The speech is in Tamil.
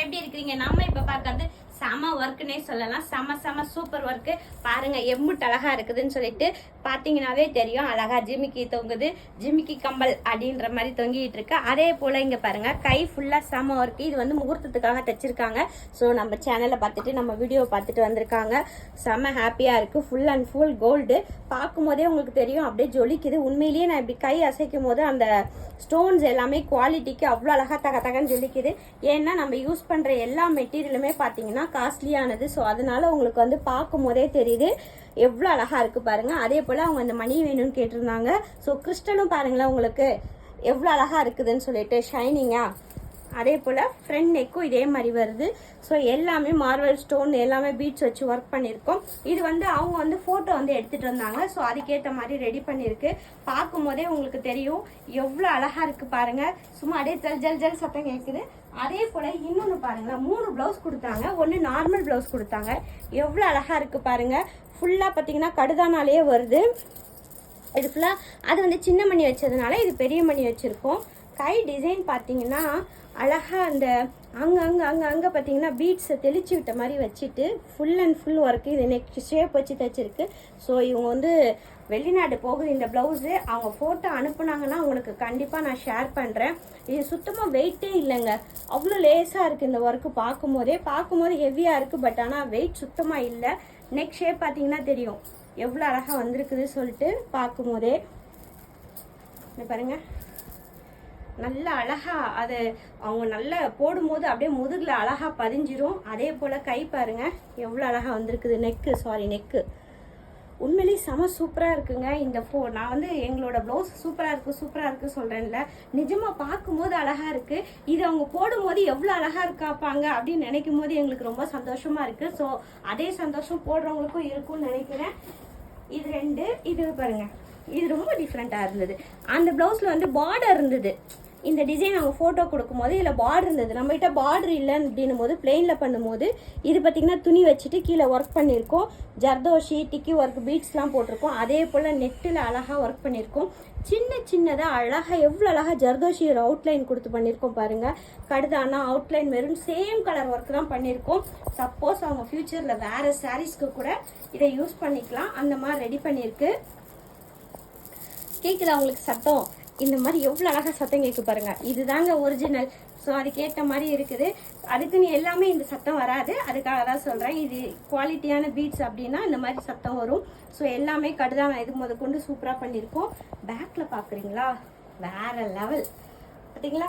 எப்படி இருக்கிறீங்க? நம்ம இப்ப பாக்குறது செம ஒர்க்குன்னே சொல்லலாம். செம சூப்பர் ஒர்க்கு. பாருங்க எம்முட்டு அழகா இருக்குதுன்னு சொல்லிட்டு பாத்தீங்கன்னாவே தெரியும். அழகா ஜிமிக்கி தொங்குது, ஜிமிக்கி கம்பல் அப்படின்ற மாதிரி தொங்கிட்டு இருக்கு. அதே போல இங்க பாருங்க கை ஃபுல்லா செம ஒர்க்கு. இது வந்து முகூர்த்தத்துக்காக தைச்சிருக்காங்க. ஸோ நம்ம சேனலை பார்த்துட்டு நம்ம வீடியோ பார்த்துட்டு வந்திருக்காங்க. செம ஹாப்பியா இருக்கு. Full and full gold. பார்க்கும் போதே உங்களுக்கு தெரியும் அப்படியே ஜொலிக்குது. உண்மையிலேயே நான் இப்படி கை அசைக்கும் போது அந்த ஸ்டோன்ஸ் எல்லாமே குவாலிட்டிக்கு அவ்வளோ அழகா தகன்னு ஜொலிக்குது. ஏன்னா நம்ம யூஸ் பண்ற எல்லா மெட்டீரியலுமே பார்த்தீங்கன்னா காஸ்ட்லியானது. ஸோ அதனால உங்களுக்கு வந்து பார்க்கும் போதே தெரியுது எவ்வளோ அழகா இருக்கு பாருங்க. அதே போல அவங்க அந்த மணி வேணும்னு கேட்டிருந்தாங்க. ஸோ கிறிஸ்டலும் பாருங்களேன் உங்களுக்கு எவ்வளோ அழகா இருக்குதுன்னு சொல்லிட்டு ஷைனிங்கா. அதே போல் ஃப்ரண்ட் நெக்கும் இதே மாதிரி வருது. ஸோ எல்லாமே மார்வல் ஸ்டோன் எல்லாமே பீட்ஸ் வச்சு ஒர்க் பண்ணியிருக்கோம். இது வந்து அவங்க வந்து ஃபோட்டோ வந்து எடுத்துகிட்டு வந்தாங்க. ஸோ அதுக்கேற்ற மாதிரி ரெடி பண்ணியிருக்கு. பார்க்கும் போதே உங்களுக்கு தெரியும் எவ்வளோ அழகாக இருக்குது பாருங்கள். சும்மா அப்படியே ஜல் ஜல் சத்தம் கேட்குது. அதே போல் இன்னொன்று பாருங்களேன், 3 ப்ளவுஸ் கொடுத்தாங்க. ஒன்று நார்மல் ப்ளவுஸ் கொடுத்தாங்க. எவ்வளோ அழகாக இருக்குது பாருங்கள். ஃபுல்லாக பார்த்தீங்கன்னா கடுதானாலேயே வருது. இது ஃபுல்லாக அது வந்து சின்ன மணி வச்சதுனால இது பெரிய மணி வச்சுருக்கோம். கை டிசைன் பார்த்தீங்கன்னா அழகாக அந்த அங்கே பார்த்தீங்கன்னா பீட்ஸை தெளிச்சு விட்ட மாதிரி வச்சுட்டு ஃபுல் அண்ட் ஃபுல் ஒர்க்கு இது நெக் ஷேப் வச்சு தைச்சிருக்கு. ஸோ இவங்க வந்து வெளிநாடு போகுது இந்த ப்ளவுஸு. அவங்க ஃபோட்டோ அனுப்புனாங்கன்னா உங்களுக்கு கண்டிப்பாக நான் ஷேர் பண்ணுறேன். இது சுத்தமாக வெயிட்டே இல்லைங்க, அவ்வளோ லேஸாக இருக்குது இந்த ஒர்க்கு. பார்க்கும்போது ஹெவியாக இருக்குது. பட் ஆனால் வெயிட் சுத்தமாக இல்லை. நெக் ஷேப் பார்த்தீங்கன்னா தெரியும் எவ்வளோ அழகாக வந்திருக்குது சொல்லிட்டு பார்க்கும்போதே. பாருங்க நல்லா அழகா அது அவங்க நல்லா போடும்போது அப்படியே முதுகுல அழகா பதிஞ்சிரும். அதே போல கை பாருங்க எவ்வளோ அழகா வந்திருக்குது. நெக்கு உண்மையிலேயே செம சூப்பராக இருக்குங்க. இந்த நான் வந்து எங்களோட ப்ளவுஸ் சூப்பராக இருக்கு சொல்கிறேன்ல, நிஜமாக பார்க்கும்போது அழகாக இருக்குது. இது அவங்க போடும்போது எவ்வளோ அழகாக இருக்காப்பாங்க அப்படின்னு நினைக்கும் போது எங்களுக்கு ரொம்ப சந்தோஷமாக இருக்குது. ஸோ அதே சந்தோஷம் போடுறவங்களுக்கும் இருக்கும்னு நினைக்கிறேன். இது 2 இது பாருங்க, இது ரொம்ப டிஃப்ரெண்ட்டாக இருந்தது. அந்த ப்ளவுஸில் வந்து பார்டர் இருந்தது. இந்த டிசைன் அவங்க ஃபோட்டோ கொடுக்கும்போது இதில் பார்டர் இருந்தது. நம்மகிட்ட பார்டர் இல்லைன்னு அப்படின்னும் போது பிளெயினில் பண்ணும்போது இது பார்த்திங்கன்னா துணி வச்சுட்டு கீழே ஒர்க் பண்ணியிருக்கோம். ஜர்தோஷி டிக்கி ஒர்க் பீட்ஸ்லாம் போட்டிருக்கோம். அதே போல் நெட்டில் அழகாக ஒர்க் பண்ணியிருக்கோம். சின்னதாக அழகாக எவ்வளோ அழகாக ஜர்தோஷி ஒரு அவுட்லைன் கொடுத்து பண்ணியிருக்கோம் பாருங்கள். கடுதானா அவுட்லைன் வெறும் சேம் கலர் ஒர்க் தான் பண்ணியிருக்கோம். சப்போஸ் அவங்க ஃப்யூச்சரில் வேறு சாரீஸ்க்கு கூட இதை யூஸ் பண்ணிக்கலாம். அந்த மாதிரி ரெடி பண்ணியிருக்கு. கேட்குதா உங்களுக்கு சத்தம்? இந்த மாதிரி எவ்வளோ அழகாக சத்தம் கேட்கு பாருங்க. இதுதாங்க ஒரிஜினல். ஸோ அதுக்கேற்ற மாதிரி இருக்குது. அதுக்குன்னு எல்லாமே இந்த சத்தம் வராது, அதுக்காக தான் சொல்கிறேன். இது குவாலிட்டியான பீட்ஸ் அப்படின்னா இந்த மாதிரி சத்தம் வரும். ஸோ எல்லாமே கடுதான இது முதற்கொண்டு சூப்பராக பண்ணியிருக்கோம். பேக்கில் பார்க்குறீங்களா வேற லெவல் பார்த்தீங்களா?